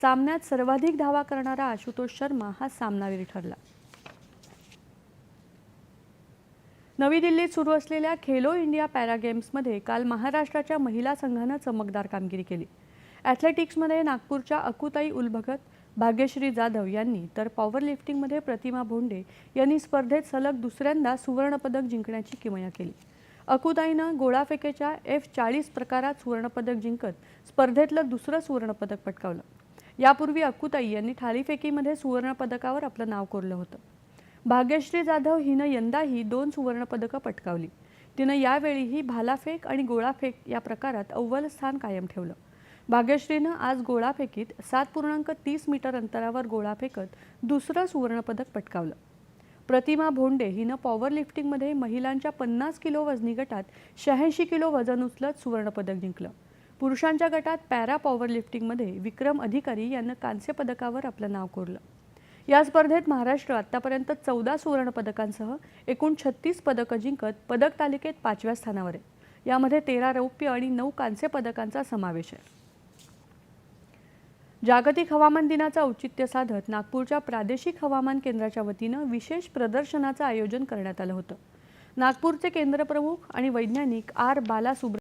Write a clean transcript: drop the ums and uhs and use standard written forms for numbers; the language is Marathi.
सामन्यात सर्वाधिक धावा करणारा आशुतोष शर्मा हा सामनावीर ठरला। नवी दिल्लीत सुरू असलेल्या खेलो इंडिया पॅरा गेम्समध्ये काल महाराष्ट्राच्या महिला संघानं चमकदार कामगिरी केली। ॲथलेटिक्समध्ये नागपूरच्या अकुताई उलभगत, भाग्यश्री जाधव यांनी तर पॉवर लिफ्टिंगमध्ये प्रतिमा भोंडे यांनी स्पर्धेत सलग दुसऱ्यांदा सुवर्णपदक जिंकण्याची किमया केली। अकुताईनं गोळाफेकीच्या F40 प्रकारात सुवर्णपदक जिंकत स्पर्धेतलं दुसरं सुवर्णपदक पटकावलं। यापूर्वी अकुताई यांनी थाळीफेकीमध्ये सुवर्णपदकावर आपलं नाव कोरलं होतं। भाग्यश्री जाधव हिनं यंदाही 2 सुवर्णपदकं पटकावली। तिनं यावेळीही भालाफेक आणि गोळाफेक या प्रकारात अव्वल स्थान कायम ठेवलं। भाग्यश्रीनं आज गोळाफेकीत 7.30 मीटर अंतरावर गोळा फेकत दुसरं सुवर्णपदक पटकावलं। प्रतिमा भोंडे हिनं पॉवर लिफ्टिंगमध्ये महिलांच्या 50 किलो वजनी गटात 86 किलो वजन उचलत सुवर्णपदक जिंकलं। पुरुषांच्या गटात पॅरा पॉवर लिफ्टिंगमध्ये विक्रम अधिकारी यांनी कांस्य पदकावर आपलं नाव कोरलं। या स्पर्धेत महाराष्ट्र आतापर्यंत 14 सुवर्णपदकांसह एकूण 36 पदकं जिंकत पदक तालिकेत 5व्या स्थानावर आहे। यामध्ये 13 रौप्य आणि 9 कांस्य पदकांचा समावेश आहे। जागतिक हवामान दिनाचं औचित्य साधत नागपूरच्या प्रादेशिक हवामान केंद्राच्या वतीनं विशेष प्रदर्शनाचं आयोजन करण्यात आलं होतं। नागपूरचे केंद्रप्रमुख आणि वैज्ञानिक R. बाला